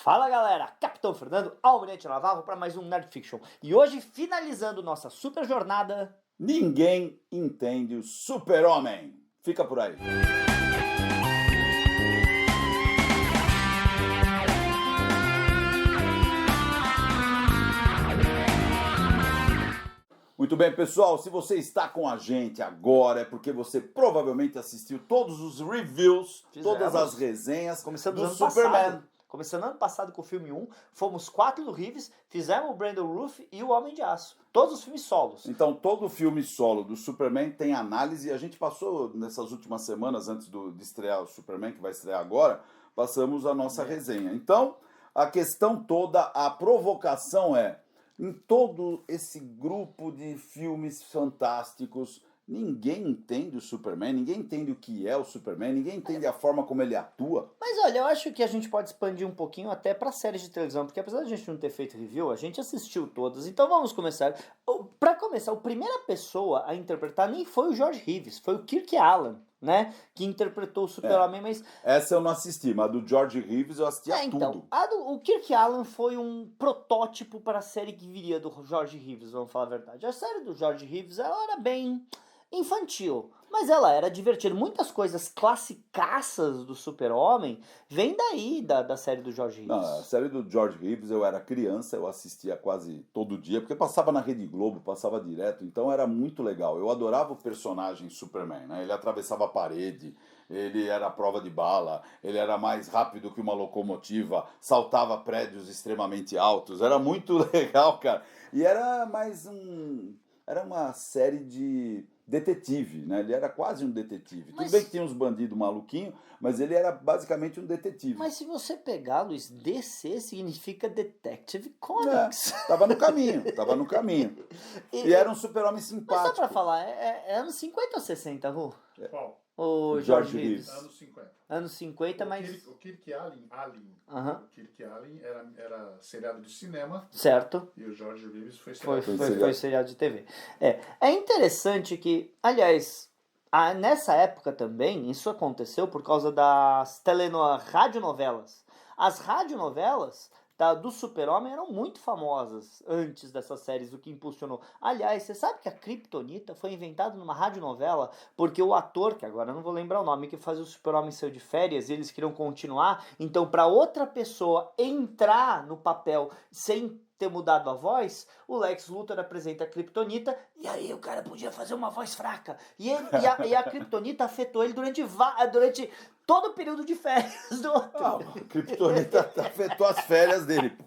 Fala galera, Capitão Fernando, Almirante Navarro para mais um Nerd Fiction. E hoje, finalizando nossa super jornada... Ninguém entende o Super-Homem. Fica por aí. Muito bem, pessoal, se você está com a gente agora é porque você provavelmente assistiu todos os reviews, todas as resenhas do Superman. Começando ano passado com o filme 1, fomos 4 do Reeves, fizemos o Brandon Routh e o Homem de Aço. Todos os filmes solos. Então, todo filme solo do Superman tem análise. A gente passou nessas últimas semanas, antes de estrear o Superman, que vai estrear agora, passamos a nossa resenha. Então, a questão toda, a provocação é, em todo esse grupo de filmes fantásticos, ninguém entende o Superman, ninguém entende o que é o Superman, ninguém entende a forma como ele atua. Mas olha, eu acho que a gente pode expandir um pouquinho até para séries de televisão, porque apesar de a gente não ter feito review, a gente assistiu todas. Então vamos começar. Para começar, a primeira pessoa a interpretar nem foi o George Reeves, foi o Kirk Alyn, né? Que interpretou o Super-Homem, mas... Essa eu não assisti, mas a do George Reeves eu assistia tudo. O Kirk Alyn foi um protótipo para a série que viria do George Reeves, vamos falar a verdade. A série do George Reeves, ela era bem... infantil, mas ela era divertida. Muitas coisas classicaças do Super-Homem vêm daí, da série do George Reeves. Não, a série do George Reeves, eu era criança, eu assistia quase todo dia, porque passava na Rede Globo, passava direto, então era muito legal. Eu adorava o personagem Superman, né? Ele atravessava a parede, ele era a prova de bala, ele era mais rápido que uma locomotiva, saltava prédios extremamente altos, era muito legal, cara. E era era uma série de detetive, né? Ele era quase um detetive. Tudo bem que tinha uns bandidos maluquinhos, mas ele era basicamente um detetive. Mas se você pegar, Luiz, DC significa Detective Comics. Tava no caminho. E era um super-homem simpático. Mas só pra falar, é anos 50 ou 60, Ru? Qual? O George Reeves. Anos 50. Anos 50, mas... O Kirk Alyn, Aham. o Kirk Alyn era seriado de cinema. Certo. E o George Reeves foi Foi seriado de TV. É interessante que, aliás, nessa época também, isso aconteceu por causa das radionovelas. As radionovelas do Super-Homem eram muito famosas antes dessas séries, o que impulsionou. Aliás, você sabe que a Kryptonita foi inventada numa radionovela porque o ator, que agora eu não vou lembrar o nome, que fazia o Super-Homem saiu de férias e eles queriam continuar, então para outra pessoa entrar no papel sem ter mudado a voz, o Lex Luthor apresenta a Kryptonita e aí o cara podia fazer uma voz fraca. E a Kryptonita afetou ele durante todo o período de férias do outro. A Kryptonita afetou as férias dele.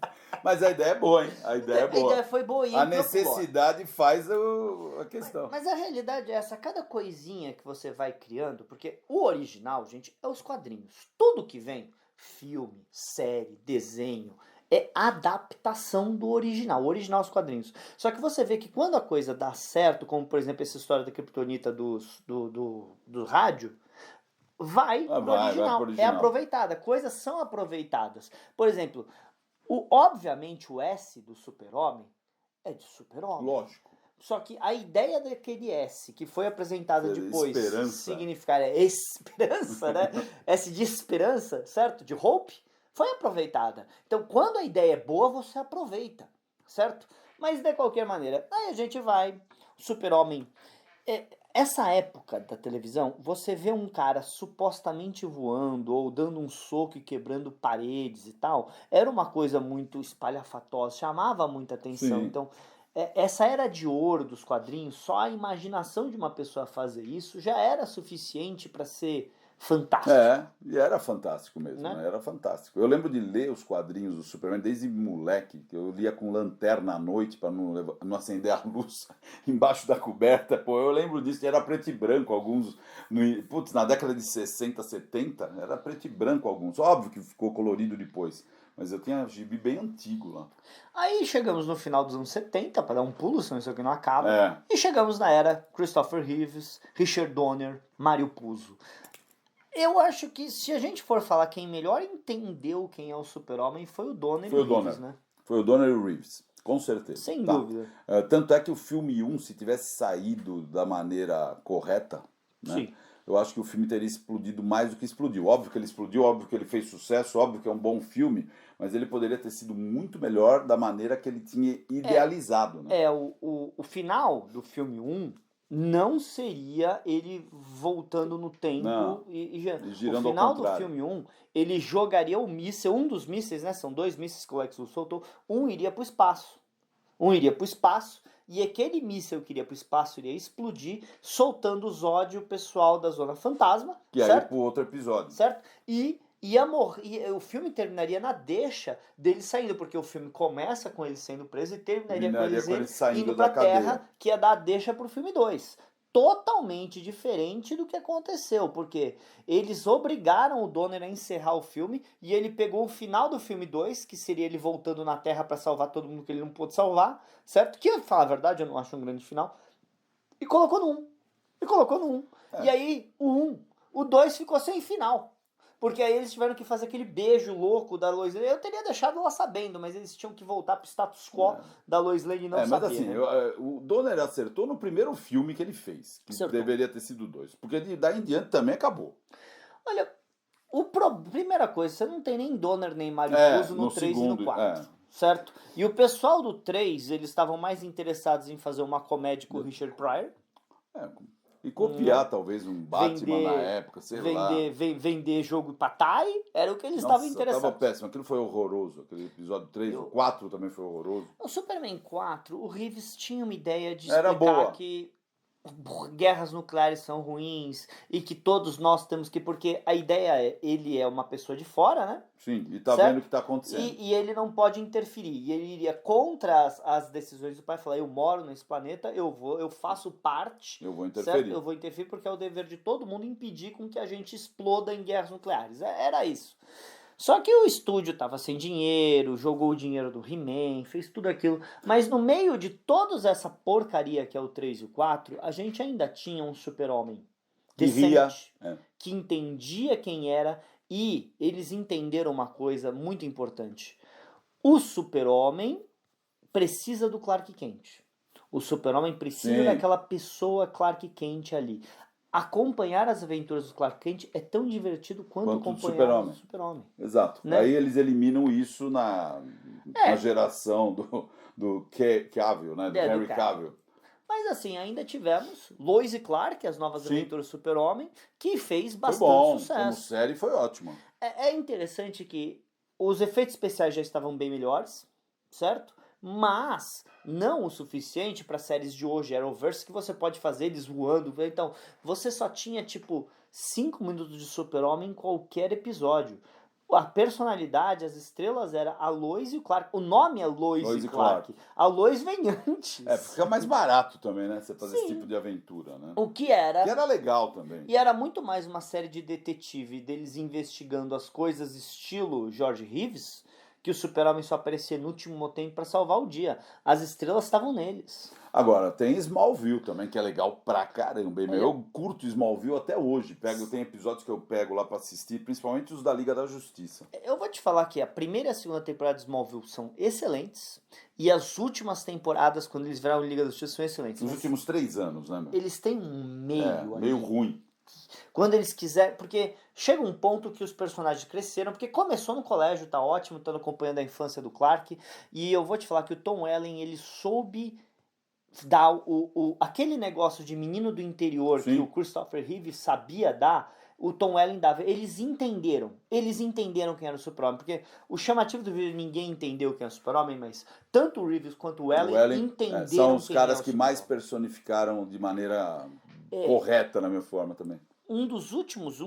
Mas a ideia é boa, hein? A ideia foi boa. A necessidade faz a questão. Mas a realidade é essa, cada coisinha que você vai criando, porque o original, gente, é os quadrinhos. Tudo que vem, filme, série, desenho, é adaptação do original. O original é os quadrinhos. Só que você vê que quando a coisa dá certo, como por exemplo essa história da Kryptonita do rádio, vai pro original. É aproveitada. Coisas são aproveitadas. Por exemplo, obviamente o S do Super-Homem é de Super-Homem. Lógico. Só que a ideia daquele S, que foi apresentada depois, significar esperança, né? S de esperança, certo? De hope, foi aproveitada. Então, quando a ideia é boa, você aproveita, certo? Mas, de qualquer maneira, aí a gente vai, Super-Homem... Essa época da televisão, você vê um cara supostamente voando ou dando um soco e quebrando paredes e tal, era uma coisa muito espalhafatosa, chamava muita atenção. Sim. Então, essa era de ouro dos quadrinhos, só a imaginação de uma pessoa fazer isso já era suficiente para ser fantástico. E era fantástico mesmo, né? Era fantástico. Eu lembro de ler os quadrinhos do Superman desde moleque, que eu lia com lanterna à noite para não acender a luz embaixo da coberta. Pô, eu lembro disso, era preto e branco alguns. Na década de 60, 70, era preto e branco alguns. Óbvio que ficou colorido depois. Mas eu tinha gibi bem antigo lá. Aí chegamos no final dos anos 70, para dar um pulo, senão isso aqui não acaba. E chegamos na era Christopher Reeves, Richard Donner, Mario Puzo. Eu acho que se a gente for falar quem melhor entendeu quem é o Super-Homem foi o Donner e o Reeves, né? Foi o Donner e o Reeves, com certeza. Sem dúvida. Tanto é que o filme 1, se tivesse saído da maneira correta, né? eu acho que o filme teria explodido mais do que explodiu. Óbvio que ele explodiu, óbvio que ele fez sucesso, óbvio que é um bom filme, mas ele poderia ter sido muito melhor da maneira que ele tinha idealizado, né? O final do filme 1 não seria ele voltando no tempo Não, e e girando o ao final do contrário. filme 1, ele jogaria o míssil, um dos mísseis, né? São 2 mísseis que o Lex Luthor soltou, um iria para o espaço. Um iria para o espaço e aquele míssil que iria para o espaço iria explodir, soltando os ódios pessoal da Zona Fantasma, Que aí certo? pro outro episódio. Certo? E ia morrer, o filme terminaria na deixa dele saindo, porque o filme começa com ele sendo preso e terminaria com Terminaria ele saindo indo da pra Terra, cadeia. que ia dar a deixa pro filme 2. Totalmente diferente do que aconteceu, porque eles obrigaram o Donner a encerrar o filme e ele pegou o final do filme 2, que seria ele voltando na Terra pra salvar todo mundo que ele não pôde salvar, certo? Que, pra falar a verdade, eu não acho um grande final, e colocou no 1. E colocou no 1. É. E aí, o 2 ficou sem final. Porque aí eles tiveram que fazer aquele beijo louco da Lois Lane. Eu teria deixado ela sabendo, mas eles tinham que voltar pro status quo da Lois Lane e não Mas saber. assim, né? o Donner acertou no primeiro filme que ele fez, que Acertou. deveria ter sido 2. Porque daí em diante também acabou. Olha, primeira coisa, você não tem nem Donner nem Mariposo no 3 e no 4. Certo? E o pessoal do 3, eles estavam mais interessados em fazer uma comédia com o Richard Pryor. E copiar talvez um Batman na época, sei lá. Vender jogo pra Tai, era o que eles estavam interessados. Tava péssimo, aquilo foi horroroso. Aquele episódio 3, o 4 também foi horroroso. O Superman 4, o Reeves tinha uma ideia de Era explicar boa. que guerras nucleares são ruins e que todos nós temos que... Porque a ideia é, ele é uma pessoa de fora, né? Sim, e tá Certo? vendo o que tá acontecendo. E ele não pode interferir. E ele iria contra as decisões do pai, falar, eu moro nesse planeta, eu faço parte. Eu vou interferir. Certo? Eu vou interferir porque é o dever de todo mundo impedir com que a gente exploda em guerras nucleares. Era isso. Só que o estúdio tava sem dinheiro, jogou o dinheiro do He-Man, fez tudo aquilo. Mas no meio de toda essa porcaria que é o 3 e o 4, a gente ainda tinha um super-homem decente, que entendia quem era, e eles entenderam uma coisa muito importante. O super-homem precisa do Clark Kent. O super-homem precisa daquela pessoa Clark Kent ali. Acompanhar as aventuras do Clark Kent é tão divertido quanto acompanhar o Super-Homem. Exato. Né? Aí eles eliminam isso na geração do Cavill, né? Do Henry Cavill. Mas assim, ainda tivemos Lois e Clark, as novas aventuras do Super-Homem, que fez bastante sucesso. Como série foi ótimo. É interessante que os efeitos especiais já estavam bem melhores, certo? Mas não o suficiente para séries de hoje, Arrowverse, que você pode fazer eles voando. Então, você só tinha tipo 5 minutos de Super-Homem em qualquer episódio. A personalidade, as estrelas era a Lois e o Clark. O nome é Lois e Clark. A Lois vem antes. Fica mais barato também, né? Você fazer esse tipo de aventura, né? O que era... Que era legal também. E era muito mais uma série de detetive, deles investigando as coisas estilo George Reeves, que o Super-Homem só aparecia no último momento para salvar o dia. As estrelas estavam neles. Agora, tem Smallville também, que é legal pra caramba. Eu curto Smallville até hoje. Tem episódios que eu pego lá pra assistir, principalmente os da Liga da Justiça. Eu vou te falar que a primeira e a segunda temporada de Smallville são excelentes. E as últimas temporadas, quando eles viraram Liga da Justiça, são excelentes. Os últimos 3 anos, né, meu? Eles têm um meio meio ruim. Quando eles quiserem, porque chega um ponto que os personagens cresceram, porque começou no colégio, tá ótimo, estando acompanhando a infância do Clark, e eu vou te falar que o Tom Welling, ele soube dar aquele negócio de menino do interior que o Christopher Reeve sabia dar, o Tom Welling dava. Eles entenderam quem era o Super-Homem, porque o chamativo do vídeo, ninguém entendeu quem era o Super-Homem, mas tanto o Reeves quanto o Welling entenderam são os quem caras era o que mais personificaram de maneira correta, na minha forma também. Um dos últimos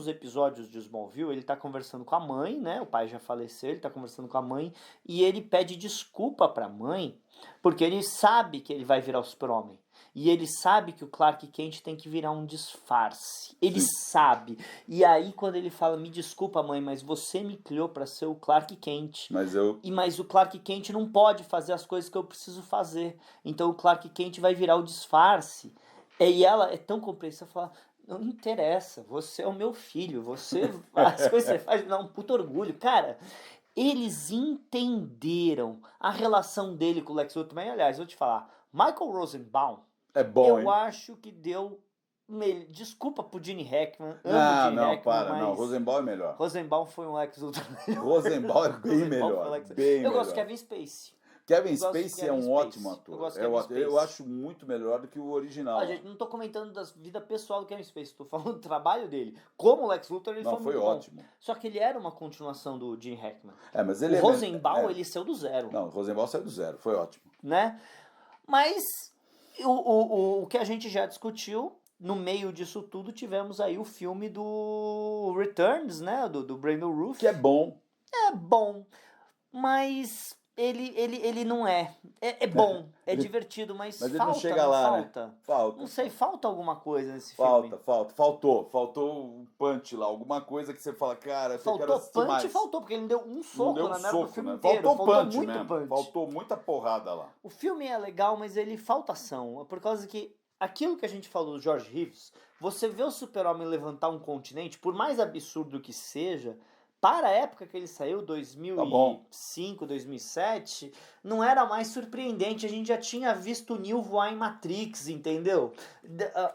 episódios de Smallville, ele tá conversando com a mãe, né? O pai já faleceu, ele tá conversando com a mãe e ele pede desculpa pra mãe, porque ele sabe que ele vai virar o Super-Homem. E ele sabe que o Clark Kent tem que virar um disfarce. Ele sabe. E aí quando ele fala, me desculpa mãe, mas você me criou pra ser o Clark Kent. Mas o Clark Kent não pode fazer as coisas que eu preciso fazer. Então o Clark Kent vai virar o disfarce. E ela é tão compreensiva, fala, não interessa, você é o meu filho, as coisas que você faz me dá um puto orgulho. Cara, eles entenderam a relação dele com o Lex Luthor. Mas, aliás, vou te falar, Michael Rosenbaum, é bom, eu acho que deu Desculpa pro Gene Hackman. Amo o Ah, Gene não, Hackman, para, mas não. Rosenbaum é melhor. Rosenbaum foi um Lex Luthor melhor. Rosenbaum é bem Rosenbaum melhor. foi Lex- Bem Eu gosto melhor. de Kevin Spacey. Kevin Eu gosto de Spacey é Kevin um Spacey. ótimo ator. Eu gosto de É Kevin ótimo. Eu Spacey. acho muito melhor do que o original. Ah, gente, não tô comentando da vida pessoal do Kevin Spacey, tô falando do trabalho dele. Como Lex Luthor, ele Não, foi foi muito bom. ótimo. Só que ele era uma continuação do Gene Hackman. Mas ele O Rosenbaum, é. ele saiu do zero, Não, o Rosenbaum saiu do zero. Foi ótimo. né? Mas o que a gente já discutiu, no meio disso tudo, tivemos aí o filme do Returns, né? Do Brandon Routh. Que é bom. É bom, mas ele não é. É bom, é divertido, mas Mas ele falta, não chega lá, né? falta. Falta. Não sei, falta alguma coisa nesse filme. Faltou um punch lá, alguma coisa que você fala, cara, eu quero Faltou assistir punch, mais. faltou, porque ele não deu um Não soco deu um na merda do soco, filme né? inteiro. Faltou punch muito mesmo. punch. Faltou muita porrada lá. O filme é legal, mas ele falta ação. Por causa que aquilo que a gente falou do George Reeves, você vê o Super-Homem levantar um continente, por mais absurdo que seja, para a época que ele saiu, 2005, 2007, não era mais surpreendente. A gente já tinha visto o Neo voar em Matrix, entendeu?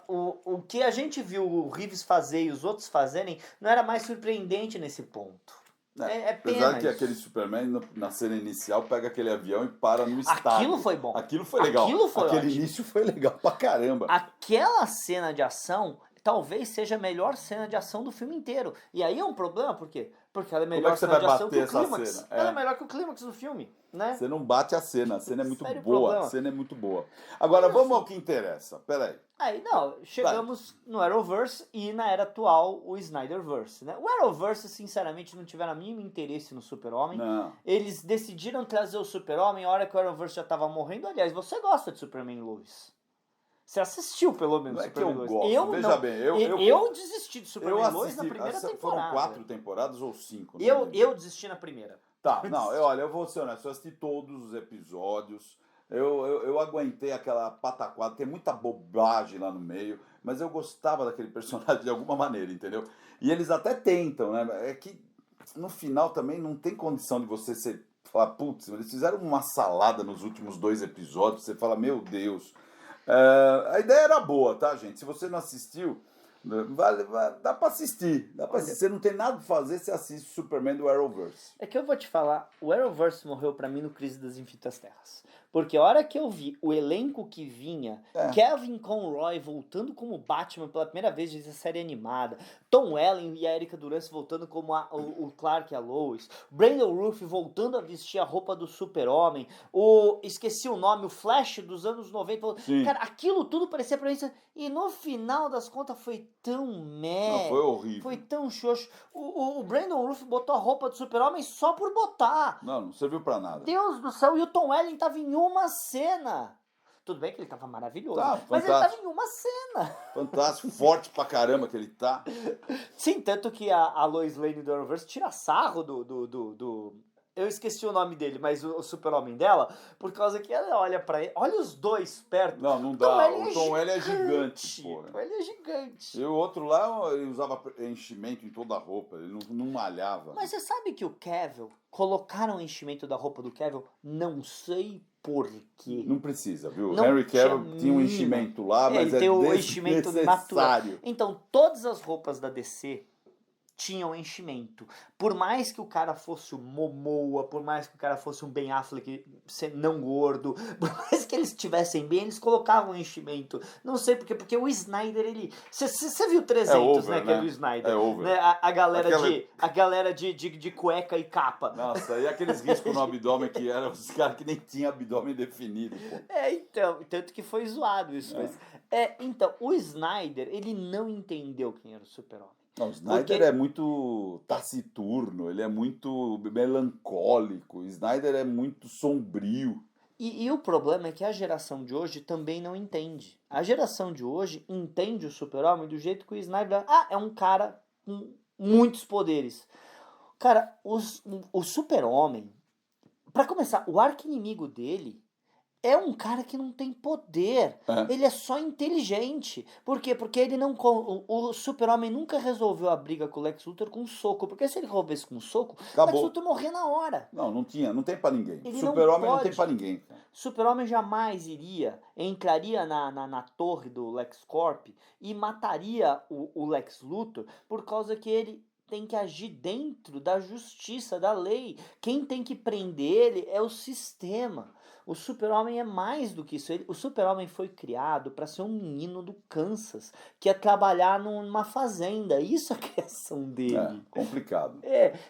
O que a gente viu o Reeves fazer e os outros fazerem não era mais surpreendente nesse ponto. É pena Apesar que isso. aquele Superman, na cena inicial, pega aquele avião e para no estádio. Aquilo foi bom. Aquilo foi legal. Aquilo foi Aquele ótimo. início foi legal pra caramba. Aquela cena de ação talvez seja a melhor cena de ação do filme inteiro. E aí é um problema, por quê? Porque ela é melhor que você cena de vai ação que o bater essa clímax. cena? Ela é É. melhor que o clímax do filme, né? Você não bate a cena é muito Sério boa. problema. A cena é muito boa. Agora, Mas, vamos assim, ao que interessa. Peraí. Aí, não, chegamos no Arrowverse e na era atual o Snyderverse, né? O Arrowverse, sinceramente, não tiveram mínimo interesse no Super-Homem. Não. Eles decidiram trazer o Super-Homem a hora que o Arrowverse já tava morrendo. Aliás, você gosta de Superman e Lois? Você assistiu, pelo menos, Não é que Superman eu e Lois? gosto. Eu Veja não. bem, Eu desisti de eu Superman e Lois assisti. na primeira Foram temporada. 4 temporadas ou 5? Eu desisti na primeira. Tá, não, olha, eu vou ser honesto, eu assisti todos os episódios, eu aguentei aquela pataquada, tem muita bobagem lá no meio, mas eu gostava daquele personagem de alguma maneira, entendeu? E eles até tentam, né? É que no final também não tem condição de você falar, putz, eles fizeram uma salada nos últimos 2 episódios, você fala, meu Deus. A ideia era boa, tá, gente? Se você não assistiu, dá pra assistir. Você não tem nada pra fazer, você assiste o Superman do Arrowverse. É que eu vou te falar, o Arrowverse morreu pra mim no Crise das Infinitas Terras. Porque a hora que eu vi o elenco que vinha, Kevin Conroy voltando como Batman pela primeira vez desde a série animada, Tom Welling e a Erika Durance voltando como o Clark e a Lois, Brandon Routh voltando a vestir a roupa do Super-Homem, esqueci o nome, o Flash dos anos 90. Sim. Cara, aquilo tudo parecia pra mim. E no final das contas foi tão Não, foi horrível. Foi tão xoxo. O Brandon Routh botou a roupa do Super-Homem só por botar. Não serviu pra nada. Deus do céu, e o Tom Welling tava em uma cena. Tudo bem que ele tava maravilhoso, Tá, mas ele fantástico. tava em uma cena. Fantástico, forte pra caramba que ele tá. Sim, tanto que a Lois Lane do Arrowverse tira sarro do eu esqueci o nome dele, mas o Super-Homem dela, por causa que ela olha pra ele, olha os dois perto. Não dá. O Tom Welling é gigante, O porra. Ele é gigante. E o outro lá, ele usava enchimento em toda a roupa, ele não malhava. Mas você sabe que o Cavill, colocaram o enchimento da roupa do Cavill, não sei por quê. Não precisa, viu? Não Henry Cavill tinha tinha um mínima. enchimento lá, mas ele é tem o enchimento natural. desnecessário. Então, todas as roupas da DC tinham enchimento. Por mais que o cara fosse o Momoa, por mais que o cara fosse um Ben Affleck não gordo, por mais que eles estivessem bem, eles colocavam enchimento. Não sei por quê, porque o Snyder, ele... Você viu 300, over, né, que é né? do Snyder. É over. Né? A galera, Aquela- a galera de cueca e capa. Nossa, e aqueles riscos no abdômen que eram os caras que nem tinham abdômen definido, pô. Então, tanto que foi zoado isso. Mas, então, o Snyder, ele não entendeu quem era o Super-Homem. Não, o Snyder Porque- é muito taciturno, ele é muito melancólico, o Snyder é muito sombrio. E o problema é que a geração de hoje também não entende. A geração de hoje entende o Super-Homem do jeito que o Snyder... é um cara com muitos poderes. Cara, o Super-Homem... Pra começar, o arqui-inimigo dele é um cara que não tem poder. É. Ele é só inteligente. Por quê? Porque ele não. O Super-Homem nunca resolveu a briga com o Lex Luthor com um soco. Porque se ele resolvesse com um soco, o Lex Acabou. Luthor morria na hora. Não tem pra ninguém. Ele não Super-Homem não tem pode. pra ninguém, cara. Super-Homem jamais entraria na torre do LexCorp e mataria o Lex Luthor por causa que ele tem que agir dentro da justiça, da lei. Quem tem que prender ele é o sistema. O Super-Homem é mais do que isso. O Super-Homem foi criado para ser um menino do Kansas, que ia trabalhar numa fazenda. Isso é a criação dele. É, complicado.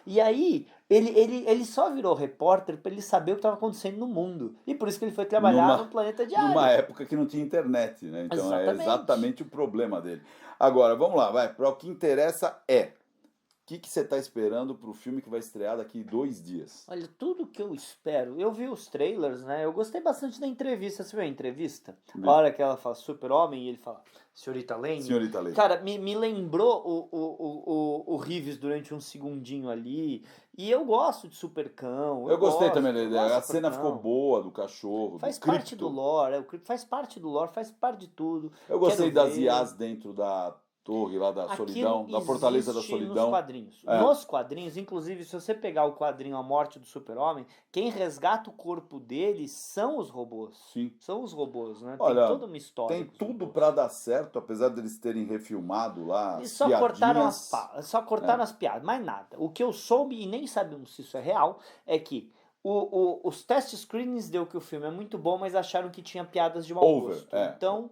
E aí, ele só virou repórter para ele saber o que estava acontecendo no mundo. E por isso que ele foi trabalhar no Planeta Diário. Numa época que não tinha internet, né? Então Exatamente. é exatamente o problema dele. Agora, vamos lá, vai. Para o que interessa o que você está esperando para o filme que vai estrear daqui 2 dias? Olha, tudo que eu espero. Eu vi os trailers, né? Eu gostei bastante da entrevista. Você viu a entrevista? A hora que ela fala Super-Homem e ele fala Senhorita Lane. Senhorita Lane. Cara, me lembrou o Reeves durante um segundinho ali. E eu gosto de Supercão. Eu gostei também da eu ideia. gosto A de cena Supercão. ficou boa do cachorro, Faz do parte cripto. do lore, faz parte do lore, faz parte de tudo. Eu gostei Quero das ver. IAs dentro da torre lá da Aquilo solidão, da Fortaleza da existe Solidão. nos quadrinhos. É. Nos quadrinhos, inclusive, se você pegar o quadrinho A Morte do Super-Homem, quem resgata o corpo dele são os robôs. Sim. São os robôs, né? Olha, tem toda uma história. Tem dos tudo robôs. para dar certo, apesar deles terem refilmado lá Eles as só cortaram piadinhas. só cortaram as piadas, mais nada. O que eu soube, e nem sabemos se isso é real, é que os test screenings deu que o filme é muito bom, mas acharam que tinha piadas de mau Over, gosto. é. Então,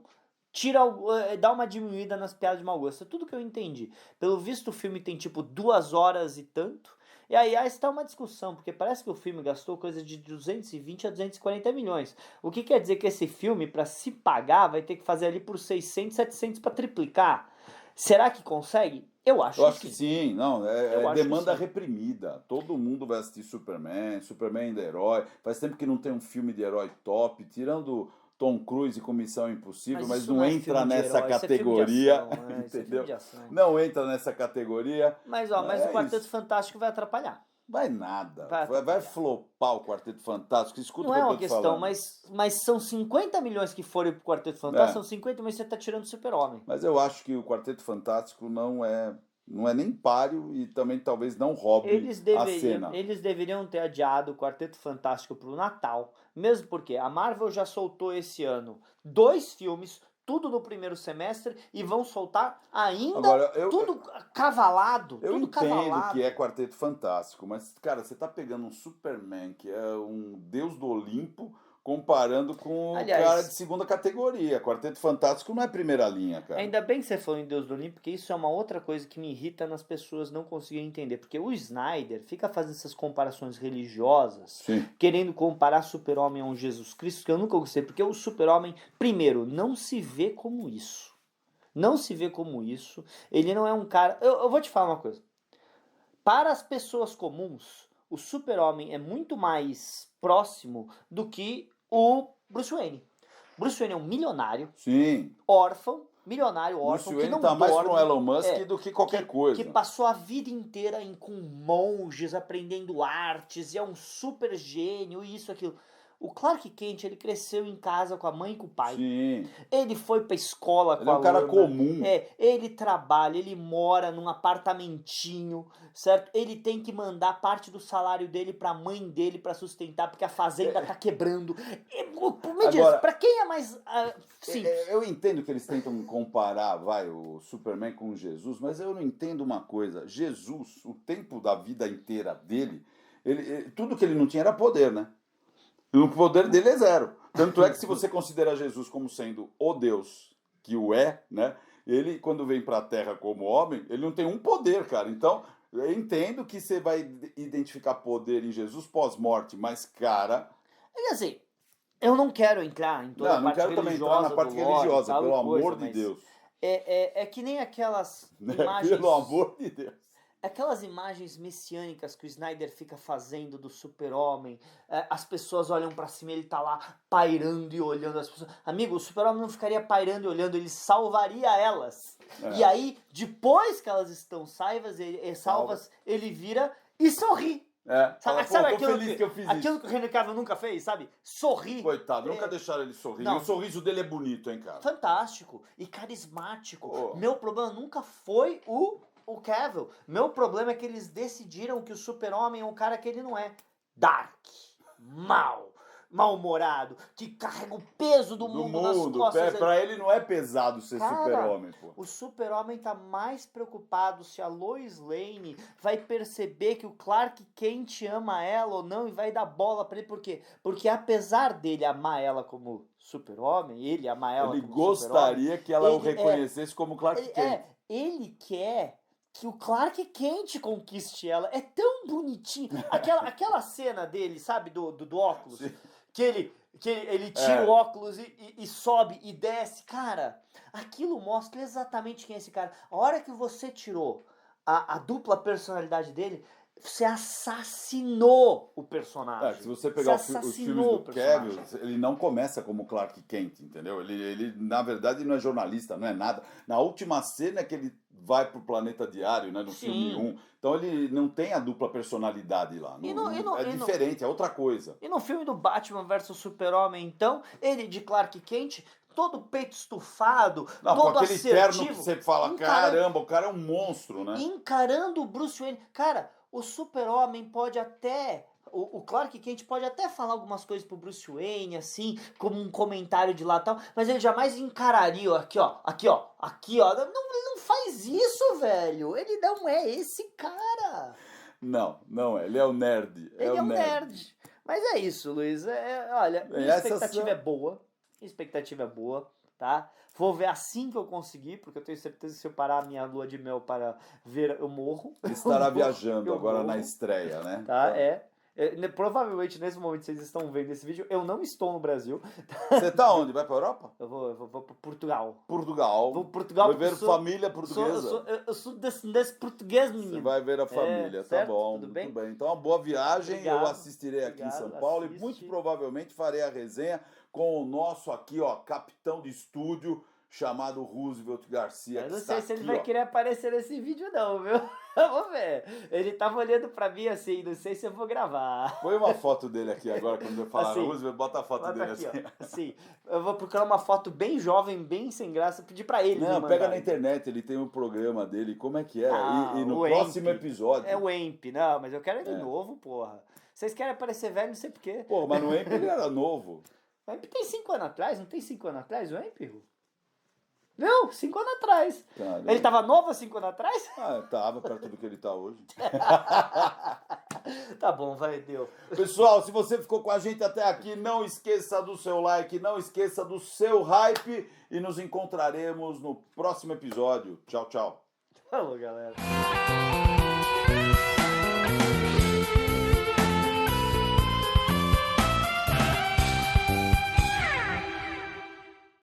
dá uma diminuída nas piadas de mau gosto. É tudo que eu entendi. Pelo visto, o filme tem tipo 2 horas e tanto. E aí está uma discussão, porque parece que o filme gastou coisa de 220 a 240 milhões. O que quer dizer que esse filme, para se pagar, vai ter que fazer ali por 600, 700 para triplicar. Será que consegue? Eu acho que sim. sim, não, Eu acho demanda que sim. reprimida. Todo mundo vai assistir Superman ainda é herói. Faz tempo que não tem um filme de herói top, tirando Tom Cruise e Comissão Impossível, mas isso não é entra filme de nessa herói, isso é filme de categoria, ação, né? Isso é filme entendeu? de ação. Não entra nessa categoria. Mas É o Quarteto isso. Fantástico vai atrapalhar. Vai nada. Vai Vai atrapalhar. flopar o Quarteto Fantástico. Escuta Não o que é eu uma tô te questão, falando. mas são 50 milhões que forem pro Quarteto Fantástico, É. são 50 milhões que você tá tirando do Super-Homem. Mas eu acho que o Quarteto Fantástico não é nem páreo e também talvez não roube a cena. Eles deveriam ter adiado o Quarteto Fantástico pro Natal, mesmo porque a Marvel já soltou esse ano 2 filmes, tudo no primeiro semestre, e vão soltar ainda Agora, tudo cavalado. Eu tudo entendo cavalado. que é Quarteto Fantástico, mas, cara, você tá pegando um Superman, que é um deus do Olimpo, comparando com Aliás, o cara de segunda categoria. Quarteto Fantástico não é primeira linha, cara. Ainda bem que você falou em Deus do Olimpo, porque isso é uma outra coisa que me irrita nas pessoas não conseguirem entender. Porque o Snyder fica fazendo essas comparações religiosas, Sim. querendo comparar Super-Homem a um Jesus Cristo, que eu nunca gostei. Porque o Super-Homem, primeiro, não se vê como isso. Não se vê como isso. Ele não é um cara... Eu vou te falar uma coisa. Para as pessoas comuns, o Super-Homem é muito mais próximo do que o Bruce Wayne. Bruce Wayne é um milionário, Sim. órfão, milionário órfão, Bruce que não Wayne tá mais dorme, pro Elon Musk do que qualquer coisa. que passou a vida inteira com monges, aprendendo artes, e é um super gênio, e isso, aquilo. O Clark Kent, ele cresceu em casa com a mãe e com o pai. Sim. Ele foi pra escola com Ele é a um cara Lana. comum. Ele trabalha, ele mora num apartamentinho, certo? Ele tem que mandar parte do salário dele pra mãe dele pra sustentar, porque a fazenda tá quebrando. Me diz, Agora, pra quem é mais simples? Eu entendo que eles tentam comparar, o Superman com Jesus, mas eu não entendo uma coisa. Jesus, o tempo da vida inteira dele, tudo que ele não tinha era poder, né? E o poder dele é 0. Tanto é que se você considera Jesus como sendo o Deus que o é, né? Ele, quando vem pra Terra como homem, ele não tem um poder, cara. Então, eu entendo que você vai identificar poder em Jesus pós-morte, mas, cara... É assim, eu não quero entrar em toda a parte quero também entrar na parte do lore, religiosa, tal pelo e coisa, amor de mas Deus. É que nem aquelas imagens... Pelo amor de Deus. Aquelas imagens messiânicas que o Snyder fica fazendo do Super-Homem, as pessoas olham pra cima e ele tá lá pairando e olhando as pessoas. Amigo, o Super-Homem não ficaria pairando e olhando, ele salvaria elas. É. E aí, depois que elas estão salvas, ele vira e sorri. Fala, Sabe tô aquilo feliz que eu fiz aquilo isso. que o Henry Cavill nunca fez, sabe? Sorrir. Coitado, nunca deixaram ele sorrir. Não. E o sorriso dele é bonito, hein, cara? Fantástico e carismático. Oh. Meu problema nunca foi o Cavill. Meu problema é que eles decidiram que o Super-Homem é um cara que ele não é. Dark, mal-humorado, que carrega o peso do mundo nas costas. Pra ele não é pesado ser Cara, super-homem, pô. O Super-Homem tá mais preocupado se a Lois Lane vai perceber que o Clark Kent ama ela ou não e vai dar bola pra ele. Por quê? Porque apesar dele amar ela como Super-Homem, ele amar ela Ele como gostaria que ela o ele reconhecesse como Clark Kent. ele quer que o Clark Kent conquiste ela. É tão bonitinho. Aquela cena dele, sabe, do óculos? Sim. Que ele tira o óculos e sobe e desce. Cara, aquilo mostra exatamente quem é esse cara. A hora que você tirou a dupla personalidade dele, você assassinou o personagem. Se você pegar os filmes do personagem. Cavill, ele não começa como Clark Kent, entendeu? Ele, na verdade, não é jornalista, não é nada. Na última cena é que ele vai pro Planeta Diário, né, no filme 1. Então ele não tem a dupla personalidade lá. É diferente, é outra coisa. E no filme do Batman vs Super-Homem, então, ele de Clark Kent, todo peito estufado, Não, todo com aquele assertivo. terno que você fala, caramba, o cara é um monstro, né? Encarando o Bruce Wayne. Cara, o Super-Homem pode até... O Clark Kent pode até falar algumas coisas pro Bruce Wayne, assim, como um comentário de lá e tal, mas ele jamais encararia, ó. Ele não faz isso, velho. Ele não é esse cara. Não é. Ele é o nerd. Ele é um nerd. Mas é isso, Luiz. Olha, minha expectativa é boa. Minha expectativa é boa, tá? Vou ver assim que eu conseguir, porque eu tenho certeza que se eu parar a minha lua de mel para ver, eu morro. Ele estará viajando eu agora morro. na estreia, né? Tá, provavelmente nesse momento que vocês estão vendo esse vídeo, eu não estou no Brasil. Você tá onde? Vai pra Europa? Eu vou para Portugal. Portugal. Vou para Portugal. Vai ver família portuguesa. Eu sou descendente português, menino. Você vai ver a família, tá certo? bom. Tudo bem? Muito bem. Então, uma boa viagem. Obrigado. Eu assistirei aqui em São Paulo e muito provavelmente farei a resenha com o nosso aqui, ó, capitão de estúdio, chamado Roosevelt Garcia. Eu não que sei está se ele aqui, vai ó. querer aparecer nesse vídeo não, viu? Vamos ver. Ele tava olhando pra mim assim, não sei se eu vou gravar. Põe uma foto dele aqui agora, quando eu falar Assim, Roosevelt, bota a foto dele aqui, assim. ó. Assim, eu vou procurar uma foto bem jovem, bem sem graça, pedir pra ele. Não, me pega mandar. na internet, ele tem um programa dele, como é que é? Ah, E no o próximo Emp. episódio. É o Emp, não, mas eu quero ele novo, porra. Vocês querem aparecer velho, não sei porquê. Pô, mas no Emp ele era novo. O Emp tem 5 anos atrás, não tem 5 anos atrás o Emp? Não, 5 anos atrás. Caramba. Ele tava novo há 5 anos atrás? Tava perto do que ele tá hoje. Tá bom, vai, deu. Pessoal, se você ficou com a gente até aqui, não esqueça do seu like, não esqueça do seu hype e nos encontraremos no próximo episódio. Tchau, tchau. Falou, galera.